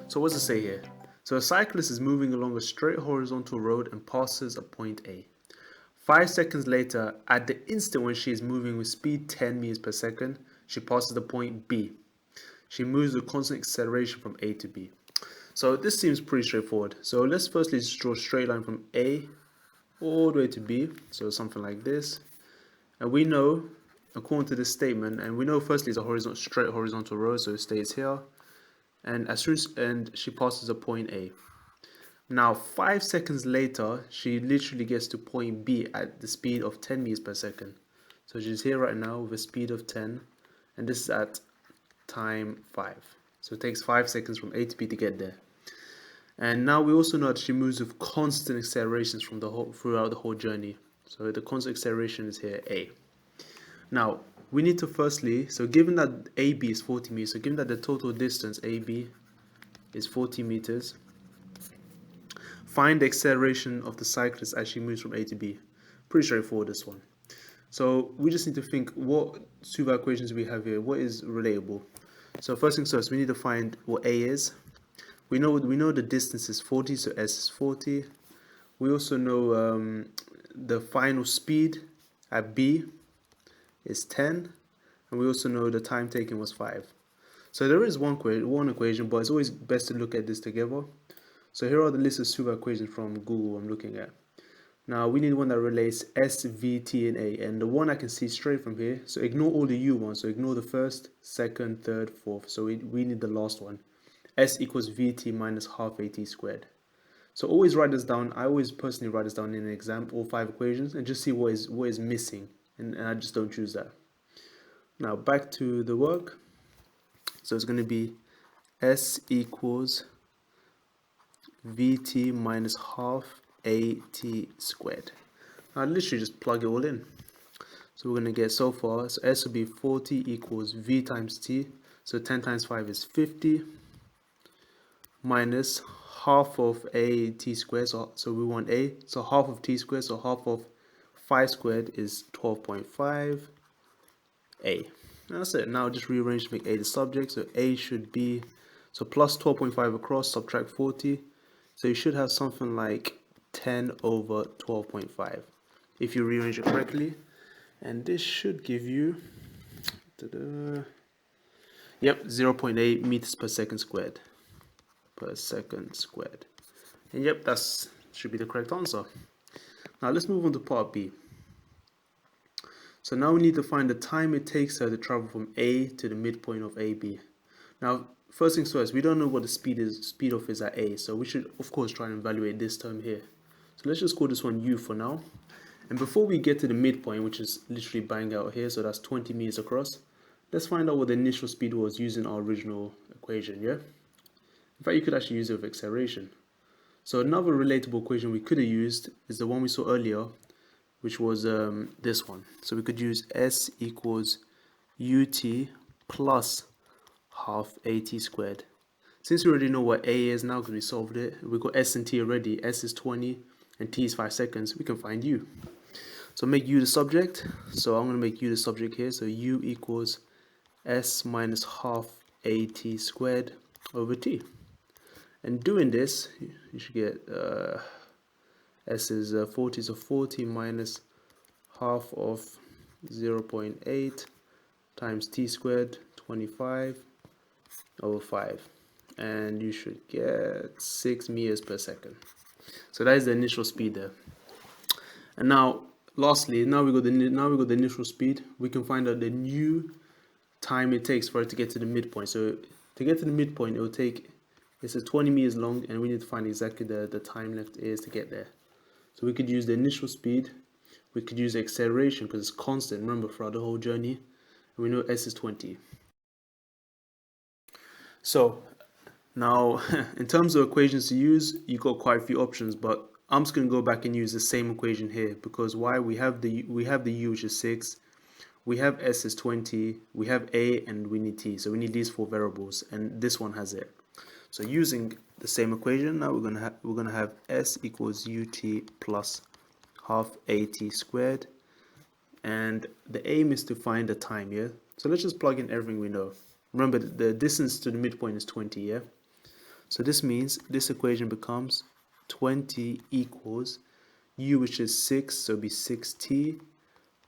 So what's it say here? So a cyclist is moving along a straight horizontal road and passes a point A. 5 seconds later, at the instant when she is moving with speed 10 meters per second, she passes the point B. She moves with constant acceleration from A to B. So this seems pretty straightforward. So let's firstly just draw a straight line from A all the way to B. So something like this. And we know, according to this statement, and we know firstly it's a straight horizontal road, so it stays here. And she passes a point A. Now 5 seconds later, she literally gets to point B at the speed of 10 meters per second. So she's here right now with a speed of 10, and this is at time 5. So it takes 5 seconds from A to B to get there. And now we also know that she moves with constant accelerations throughout the whole journey. So the constant acceleration is here, A. Now we need to firstly, so given that AB is 40 meters, so given that the total distance AB is 40 meters, find the acceleration of the cyclist as she moves from A to B. Pretty straightforward, this one. So we just need to think, what SUVAT equations we have here, what is relatable? So first things first, we need to find what A is. We know the distance is 40, so S is 40. We also know the final speed at B is 10, and we also know the time taken was 5. So there is one equation, but it's always best to look at this together. So here are the list of SUVAT equations from Google I'm looking at. Now we need one that relates S, V, T, and A, and the one I can see straight from here. So ignore all the U ones. So ignore the first, second, third, fourth. So we need the last one. S equals VT minus half AT squared. So always write this down. I always personally write this down in an exam, all 5 equations, and just see what is missing, and I just don't choose that. Now back to the work. So it's going to be S equals VT minus half AT squared. Now literally just plug it all in. So we're going to get so far, so S will be 40 equals V times T. So 10 times 5 is 50 minus half of AT squared. So we want A. So half of T squared. So half of 5 squared is 12.5 A. That's it. Now just rearrange to make A the subject. So A should be, so plus 12.5 across, subtract 40. So you should have something like 10 over 12.5 if you rearrange it correctly. And this should give you, yep, 0.8 meters per second squared. And yep, that should be the correct answer. Now let's move on to part B. So now we need to find the time it takes her to travel from A to the midpoint of AB. Now, first things first, we don't know what the speed of is at A, so we should of course try and evaluate this term here. So let's just call this one U for now. And before we get to the midpoint, which is literally bang out here, so that's 20 meters across, let's find out what the initial speed was using our original equation, yeah? In fact, you could actually use it with acceleration. So another relatable equation we could have used is the one we saw earlier, which was this one. So we could use S equals UT plus half AT squared. Since we already know what A is now because we solved it, we got S and T already. S is 20 and T is 5 seconds. We can find U. So make U the subject. So I'm going to make U the subject here. So U equals S minus half AT squared over T. And doing this, you should get S is 40, so 40 minus half of 0.8 times T squared, 25 over 5. And you should get 6 meters per second. So that is the initial speed there. And now, lastly, now we got the initial speed. We can find out the new time it takes for it to get to the midpoint. So to get to the midpoint, it will take, it's 20 meters long, and we need to find exactly the time left is to get there. So we could use the initial speed. We could use the acceleration because it's constant, remember, throughout the whole journey. And we know S is 20. So now, in terms of equations to use, you got quite a few options, but I'm just going to go back and use the same equation here because why? We have the U, which is 6. We have S is 20. We have A, and we need T. So we need these 4 variables, and this one has it. So using the same equation, now we're gonna have S equals UT plus half AT squared, and the aim is to find the time, yeah? So let's just plug in everything we know. Remember, the distance to the midpoint is 20, yeah? So this means this equation becomes 20 equals u, which is 6, so it'll be 6t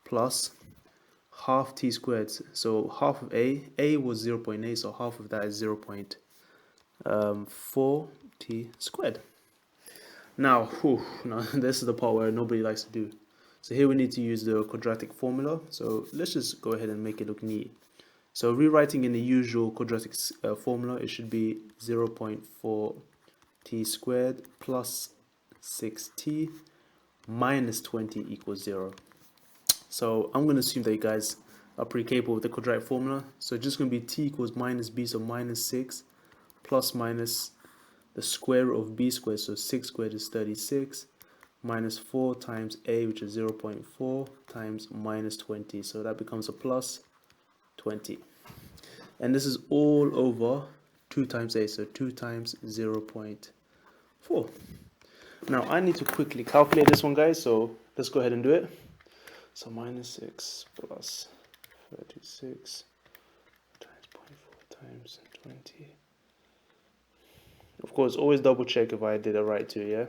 plus half t squared. So half of a was 0.8, so half of that is 0.4t squared. Now, now this is the part where nobody likes to do. So here we need to use the quadratic formula. So let's just go ahead and make it look neat. So rewriting in the usual quadratic formula, it should be 0.4t squared plus 6t minus 20 equals 0. So I'm going to assume that you guys are pretty capable with the quadratic formula. So it's just going to be t equals minus b, so minus 6 plus minus the square root of b squared, so 6 squared is 36, minus 4 times a, which is 0.4, times minus 20, so that becomes a plus 20. And this is all over 2 times a, so 2 times 0.4. Now I need to quickly calculate this one, guys, so let's go ahead and do it. So minus 6 plus 36 times 0.4 times 20. Of course, always double check if I did it right too, yeah?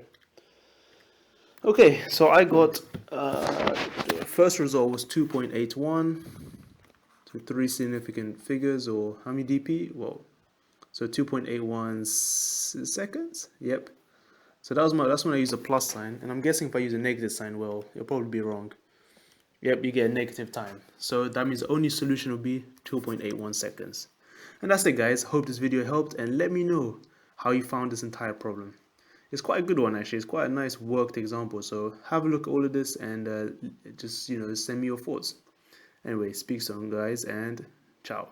Okay, so I got, the first result was 2.81, so 3 significant figures, or how many dp? Well, so 2.81 seconds, yep. So that's when I use a plus sign, and I'm guessing if I use a negative sign, well, it'll probably be wrong. Yep, you get a negative time. So that means the only solution will be 2.81 seconds. And that's it, guys. Hope this video helped, and let me know how you found this entire problem. It's quite a good one, actually. It's quite a nice worked example. So have a look at all of this and just, send me your thoughts. Anyway, speak soon, guys, and ciao.